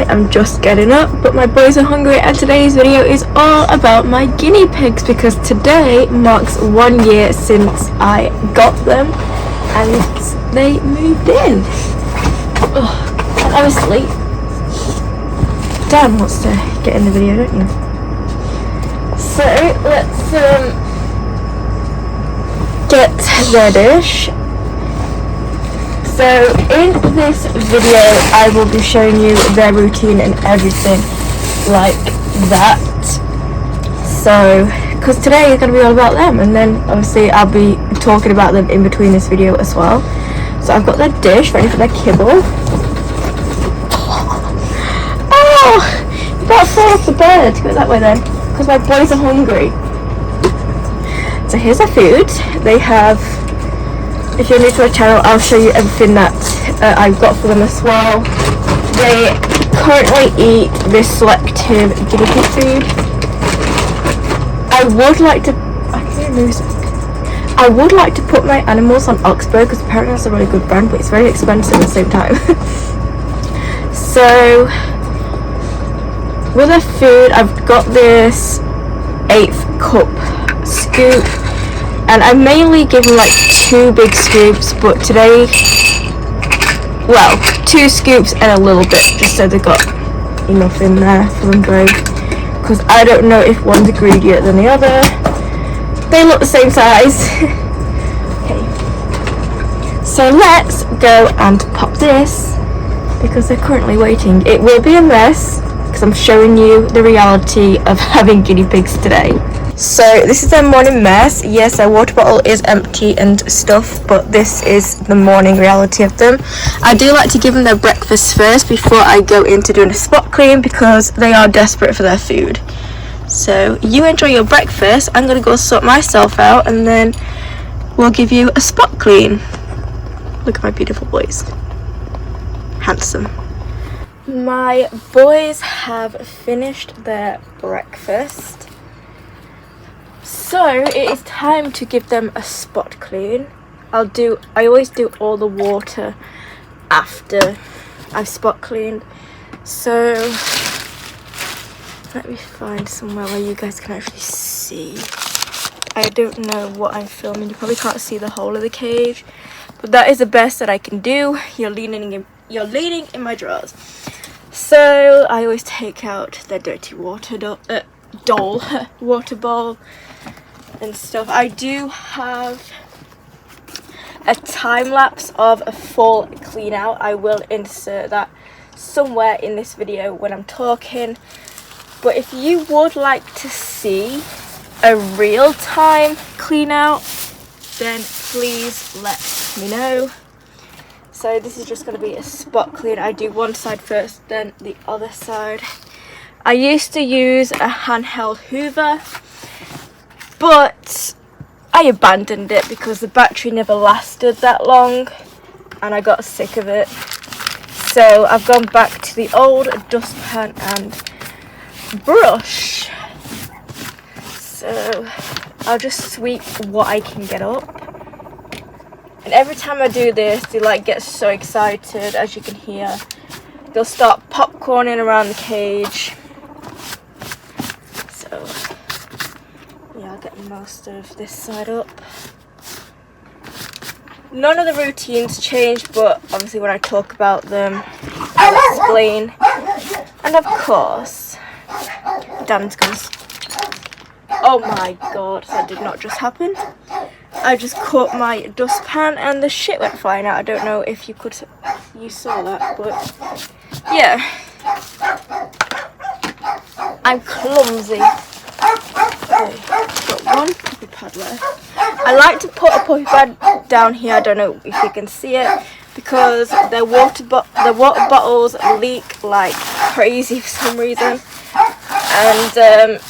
I am just getting up, but my boys are hungry, and today's video is all about my guinea pigs because today marks 1 year since I got them and they moved in. And I was asleep. Dan wants to get in the video, don't you? So let's get their dish. So in this video I will be showing you their routine and everything like that. So, because today is going to be all about them, and then obviously I'll be talking about them in between this video as well. So I've got their dish ready for their kibble. Oh! You better fall off the bed. Go that way then, because my boys are hungry. So here's their food. They have, if you're new to my channel, I'll show you everything that I've got for them as well. They currently eat this selective guinea pig food. I would like to put my animals on Oxbow because apparently that's a really good brand, but it's very expensive at the same time. So with their food, I've got this 1/8 cup scoop, and I mainly give them like 2 big scoops, but today, well, 2 scoops and a little bit, just so they've got enough in there for them to eat, because I don't know if one's greedier than the other. They look the same size. Okay, so let's go and pop this, because they're currently waiting. It will be a mess, because I'm showing you the reality of having guinea pigs today. So this is their morning mess. Yes, their water bottle is empty and stuff, but this is the morning reality of them. I do like to give them their breakfast first before I go into doing a spot clean, because they are desperate for their food. So you enjoy your breakfast, I'm going to go sort myself out, and then we'll give you a spot clean. Look at my beautiful boys. Handsome. My boys have finished their breakfast, so it is time to give them a spot clean. I always do all the water after I've spot cleaned. So let me find somewhere where you guys can actually see. I don't know what I'm filming. You probably can't see the whole of the cage, but that is the best that I can do. You're leaning in my drawers. So I always take out their dirty water water bowl and stuff. I do have a time lapse of a full clean out. I will insert that somewhere in this video when I'm talking. But if you would like to see a real-time clean out, then please let me know. So this is just going to be a spot clean. I do one side first, then the other side. I used to use a handheld hoover, but I abandoned it because the battery never lasted that long and I got sick of it. So I've gone back to the old dustpan and brush. So I'll just sweep what I can get up. And every time I do this, they like get so excited, as you can hear. They'll start popcorning around the cage. So yeah, I'll get most of this side up. None of the routines change, but obviously when I talk about them, I'll explain. And of course, Dan's gonna... Oh my god, that did not just happen. I just caught my dustpan and the shit went flying out. I don't know if you saw that, but yeah. I'm clumsy. Okay, got one puppy pad left. I like to put a puppy pad down here, I don't know if you can see it, because their water bottles leak like crazy for some reason. And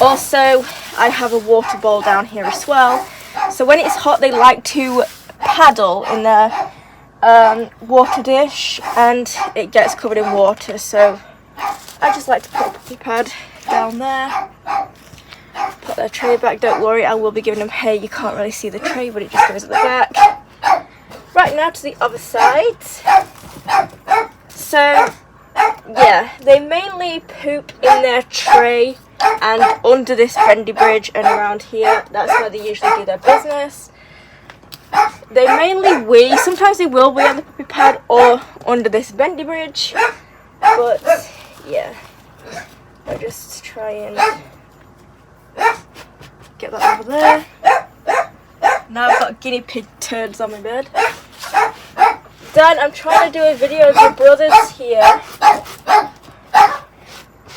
also I have a water bowl down here as well, so when it's hot they like to paddle in their water dish and it gets covered in water, so I just like to put a puppy pad down there. Put their tray back. Don't worry, I will be giving them hay. You can't really see the tray, but it just goes at the back. Right, now to the other side. So yeah, they mainly poop in their tray and under this bendy bridge and around here. That's where they usually do their business. They mainly wee. Sometimes they will wee on the puppy pad or under this bendy bridge. But yeah, I'll just try and get that over there. Now I've got guinea pig turds on my bed. Dan, I'm trying to do a video of your brothers here.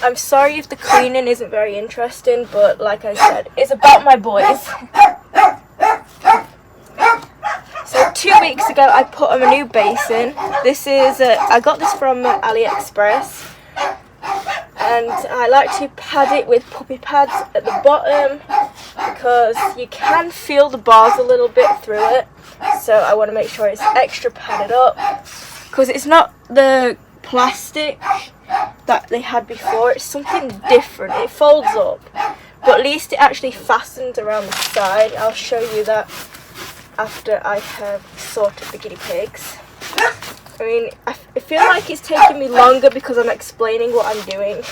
I'm sorry if the cleaning isn't very interesting, but like I said, it's about my boys. So 2 weeks ago I put them a new basin. This is, I got this from AliExpress. And I like to pad it with puppy pads at the bottom because you can feel the bars a little bit through it. So I want to make sure it's extra padded up because it's not the plastic that they had before. It's something different. It folds up, but at least it actually fastens around the side. I'll show you that after I have sorted the guinea pigs. I mean, I feel like it's taking me longer because I'm explaining what I'm doing.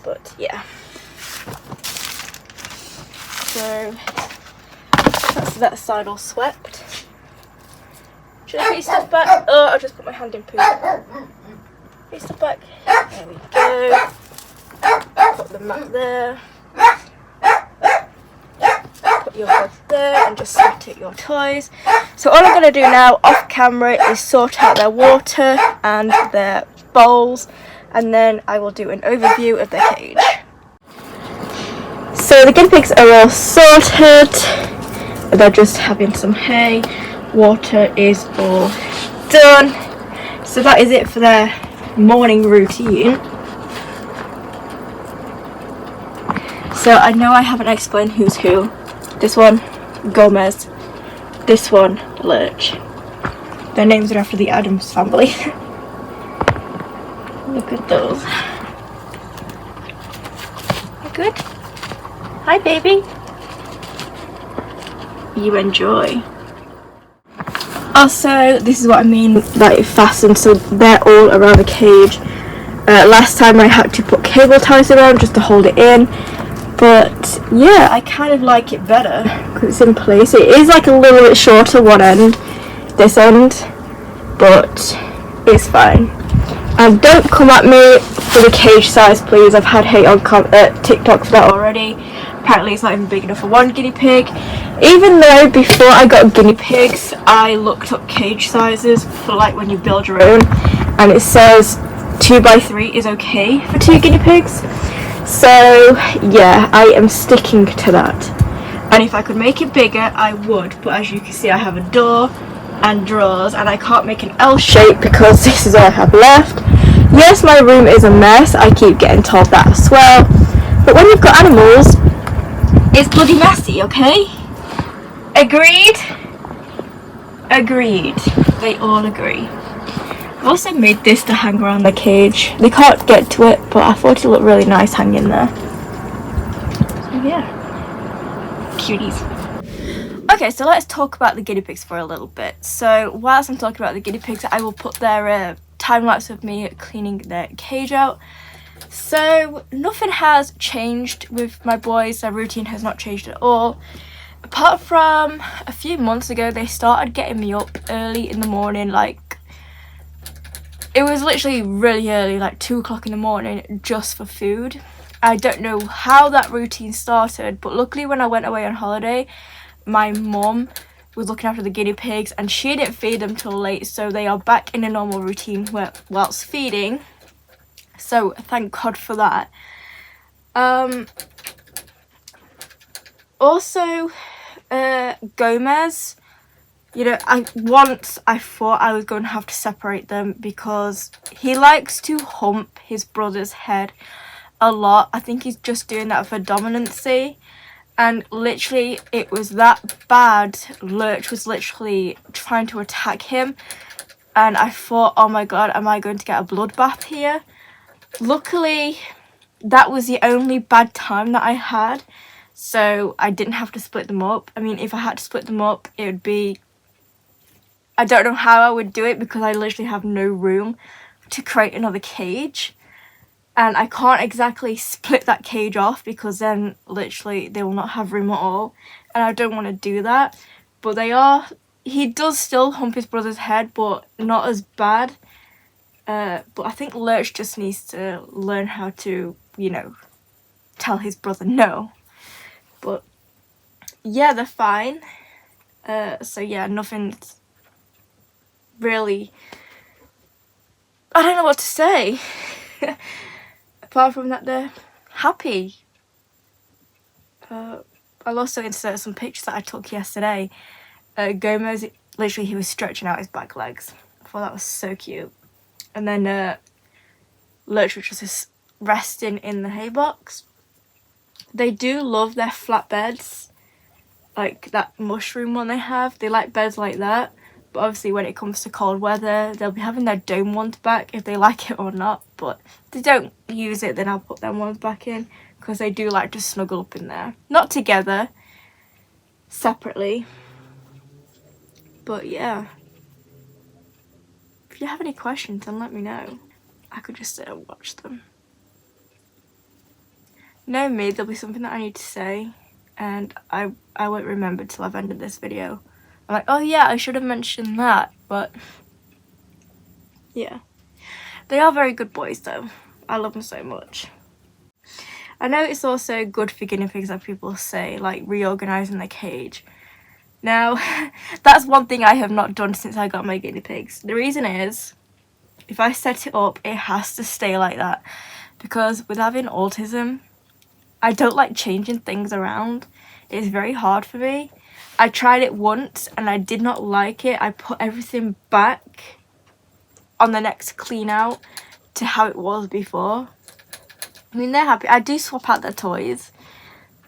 But yeah. So that's that side all swept. Should I put your stuff back? Oh, I'll just put my hand in poop. Put your stuff back. There we go. Put the mat there. Put your bed there and just set your toys. So all I'm going to do now off camera is sort out their water and their bowls, and then I will do an overview of their cage. So the guinea pigs are all sorted. They're just having some hay. Water is all done. So that is it for their morning routine. So I know I haven't explained who's who. This one, Gomez. This one, Lurch. Their names are after the Addams family. Look at those. You good? Hi, baby. You enjoy. Also, this is what I mean that it fastens, so they're all around the cage. Last time I had to put cable ties around just to hold it in. But yeah, I kind of like it better because it's in place. It is like a little bit shorter one end, this end, but it's fine. And don't come at me for the cage size, please. I've had hate on TikTok for that already. Apparently it's not even big enough for one guinea pig. Even though before I got guinea pigs, I looked up cage sizes for like when you build your own, and it says 2x3 is okay for 2 guinea pigs. So yeah, I am sticking to that. And if I could make it bigger, I would. But as you can see, I have a door and drawers, and I can't make an L shape because this is all I have left. Yes, my room is a mess. I keep getting told that as well. But when you've got animals, it's bloody messy, okay? Agreed? Agreed. They all agree. I also made this to hang around the cage. They can't get to it, but I thought it looked really nice hanging there. So yeah, cuties. Okay, so let's talk about the guinea pigs for a little bit. So whilst I'm talking about the guinea pigs, I will put their time lapse of me cleaning their cage out. So nothing has changed with my boys. Their routine has not changed at all. Apart from a few months ago, they started getting me up early in the morning, like it was literally really early, like 2 o'clock in the morning, just for food. I don't know how that routine started, but luckily when I went away on holiday, my mum was looking after the guinea pigs and she didn't feed them till late, so they are back in a normal routine whilst feeding. So thank God for that. Also, Gomez, you know, I thought I was going to have to separate them because he likes to hump his brother's head a lot. I think he's just doing that for dominancy. And literally, it was that bad. Lurch was literally trying to attack him. And I thought, oh my God, am I going to get a bloodbath here? Luckily, that was the only bad time that I had. So I didn't have to split them up. I mean, if I had to split them up, it would be... I don't know how I would do it because I literally have no room to create another cage, and I can't exactly split that cage off because then literally they will not have room at all, and I don't want to do that. But he does still hump his brother's head, but not as bad. But I think Lurch just needs to learn how to, you know, tell his brother no. But yeah, they're fine. So yeah, nothing's really, I don't know what to say. Apart from that, they're happy. I'll also insert some pictures that I took yesterday. Gomez, literally he was stretching out his back legs. I thought that was so cute. And then Lurch was just resting in the hay box. They do love their flat beds, like that mushroom one they have. They like beds like that. But obviously when it comes to cold weather, they'll be having their dome ones back if they like it or not. But if they don't use it, then I'll put them ones back in, because they do like to snuggle up in there. Not together, separately. But yeah. If you have any questions, then let me know. I could just sit and watch them. Know me, there'll be something that I need to say, and I won't remember till I've ended this video. I'm like, oh yeah, I should have mentioned that, but yeah. They are very good boys though. I love them so much. I know it's also good for guinea pigs, that people say, like reorganising the cage. Now, that's one thing I have not done since I got my guinea pigs. The reason is, if I set it up, it has to stay like that. Because with having autism, I don't like changing things around. It's very hard for me. I tried it once and I did not like it. I put everything back on the next clean out to how it was before. I mean, they're happy. I do swap out their toys,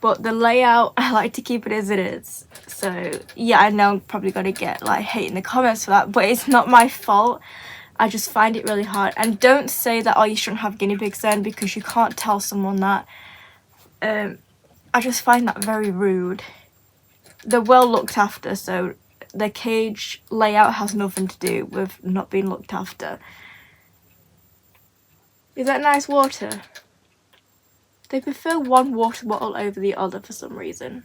but the layout, I like to keep it as it is. So yeah, I know I'm probably gonna get like hate in the comments for that, but it's not my fault. I just find it really hard. And don't say that, oh, you shouldn't have guinea pigs then, because you can't tell someone that. I just find that very rude. They're well looked after, so the cage layout has nothing to do with not being looked after. Is that nice water? They prefer one water bottle over the other for some reason.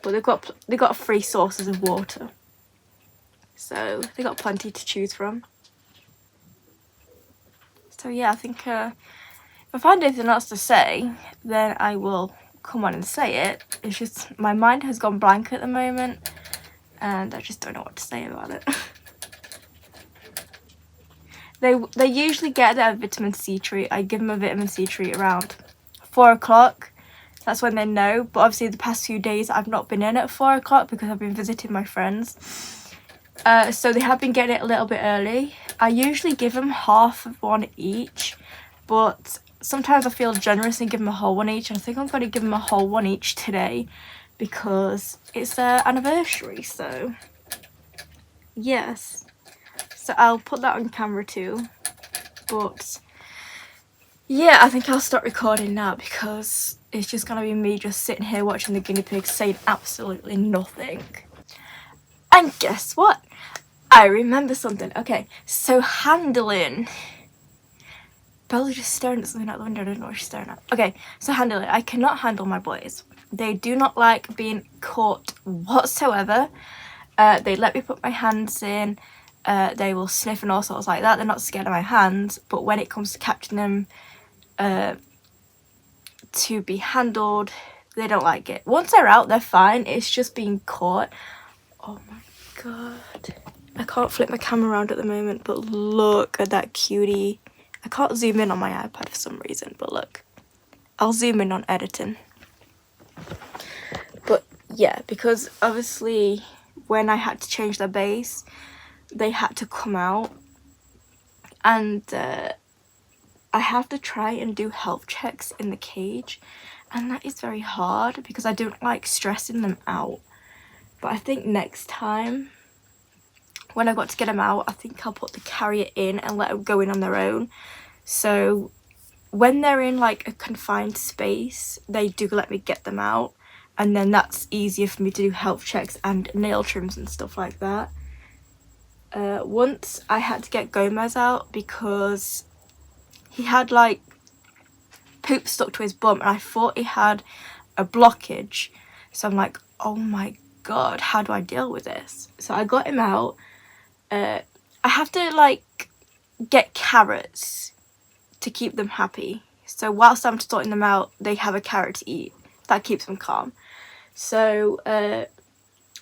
But they've got 3 sources of water, so they got plenty to choose from. So yeah, I think if I find anything else to say, then I will come on and say it. It's just my mind has gone blank at the moment, and I just don't know what to say about it. They usually get their vitamin C treat. I give them a vitamin C treat around 4 o'clock. That's when they know. But obviously the past few days I've not been in at 4 o'clock because I've been visiting my friends. So they have been getting it a little bit early. I usually give them half of one each, but sometimes I feel generous and give them a whole one each, and I think I'm going to give them a whole one each today because it's their anniversary. So yes, so I'll put that on camera too. But yeah, I think I'll start recording now because it's just going to be me just sitting here watching the guinea pigs saying absolutely nothing. And guess what? I remember something. Okay, so handling. Bella's just staring at something out the window. I don't know what she's staring at. Okay, so handling. I cannot handle my boys. They do not like being caught whatsoever. They let me put my hands in. They will sniff and all sorts like that. They're not scared of my hands. But when it comes to catching them to be handled, they don't like it. Once they're out, they're fine. It's just being caught. Oh my god. I can't flip my camera around at the moment, but look at that cutie. I can't zoom in on my iPad for some reason, but look. I'll zoom in on editing. But yeah, because obviously when I had to change their base, they had to come out. And I have to try and do health checks in the cage. And that is very hard because I don't like stressing them out. But I think next time, when I've got to get them out, I think I'll put the carrier in and let them go in on their own. So when they're in like a confined space, they do let me get them out. And then that's easier for me to do health checks and nail trims and stuff like that. once I had to get Gomez out because he had like poop stuck to his bum and I thought he had a blockage. So I'm like, oh my god, how do I deal with this? So I got him out. I have to like get carrots to keep them happy. So whilst I'm sorting them out, they have a carrot to eat. That keeps them calm. So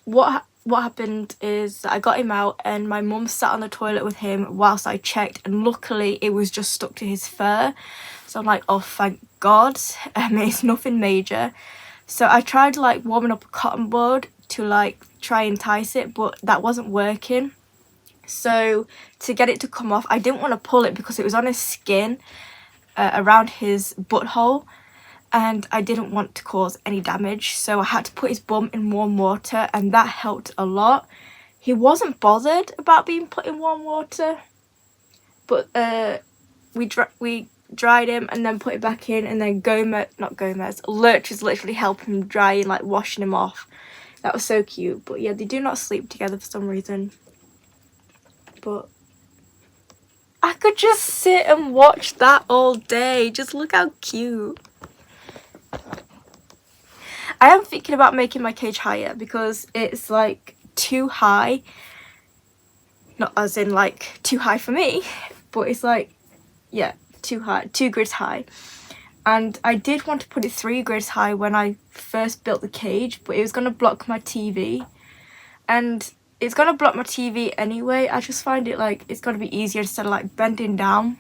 what happened is that I got him out and my mum sat on the toilet with him whilst I checked, and luckily it was just stuck to his fur. So I'm like, oh thank god. It's nothing major. So I tried like warming up a cotton bud to like try and entice it, but that wasn't working. So to get it to come off, I didn't want to pull it because it was on his skin around his butthole, and I didn't want to cause any damage. So I had to put his bum in warm water, and that helped a lot. He wasn't bothered about being put in warm water, but we dried him and then put it back in, and then Lurch was literally helping him dry and like washing him off. That was so cute. But yeah, they do not sleep together for some reason. But I could just sit and watch that all day. Just look how cute. I am thinking about making my cage higher because it's like too high. Not as in like too high for me, but it's like, yeah, too high, 2 grids high. And I did want to put it 3 grids high when I first built the cage, but it was going to block my TV. And it's going to block my TV anyway. I just find it like it's going to be easier instead of like bending down.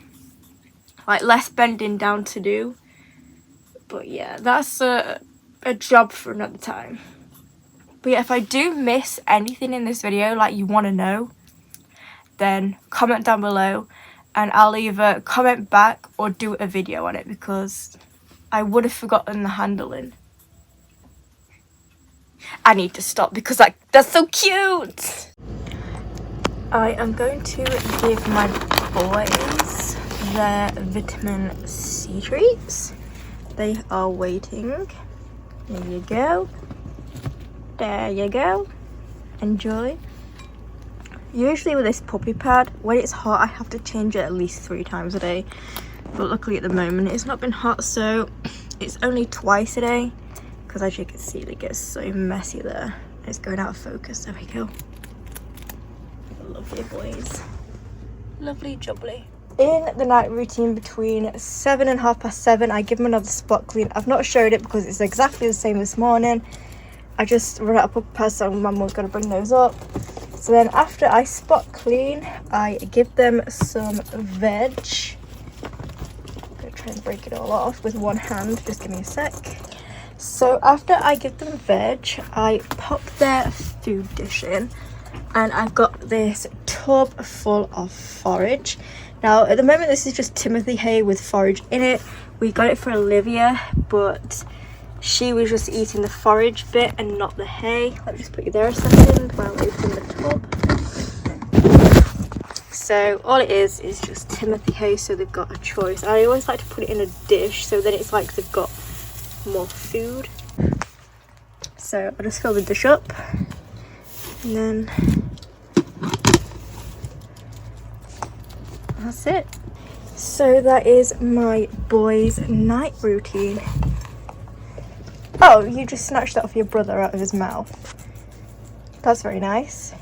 Like less bending down to do. But yeah, that's a job for another time. But yeah, if I do miss anything in this video like you want to know, then comment down below and I'll either comment back or do a video on it because I would have forgotten the handling. I need to stop because like that's so cute. I am going to give my boys their vitamin C treats. They are waiting. There you go. There you go. Enjoy. Usually with this puppy pad, when it's hot I have to change it at least 3 times a day. But luckily at the moment it's not been hot, so it's only twice a day. Because as you can see, it gets so messy there. It's going out of focus. There we go. Lovely boys. Lovely jubbly. In the night routine between 7 and 7:30, I give them another spot clean. I've not showed it because it's exactly the same this morning. I just run out of puppy pads, so Mum was going to bring those up. So then after I spot clean, I give them some veg. I'm going to try and break it all off with one hand. Just give me a sec. So after I give them veg, I pop their food dish in, and I've got this tub full of forage. Now at the moment this is just Timothy hay with forage in it. We got it for Olivia, but she was just eating the forage bit and not the hay. Let me just put you there a second while I open the tub. So all it is just Timothy hay, so they've got a choice. I always like to put it in a dish so then it's like they've got more food. So I'll just fill the dish up and then that's it. So that is my boy's night routine. Oh, you just snatched that off your brother out of his mouth. That's very nice.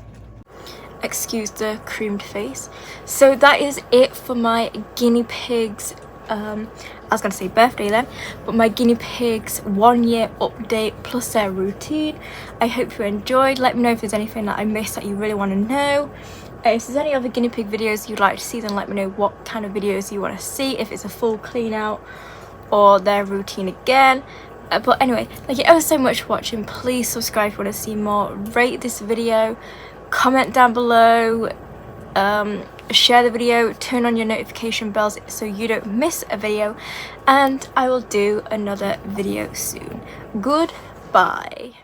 Excuse the creamed face. So that is it for my guinea pigs. I was going to say birthday then, but my guinea pigs 1 year update plus their routine. I hope you enjoyed. Let me know if there's anything that I missed that you really want to know. If there's any other guinea pig videos you'd like to see, then let me know what kind of videos you want to see, if it's a full clean out or their routine again. But anyway, thank you ever so much for watching. Please subscribe if you want to see more. Rate this video, comment down below, share the video, turn on your notification bells so you don't miss a video, and I will do another video soon. Goodbye.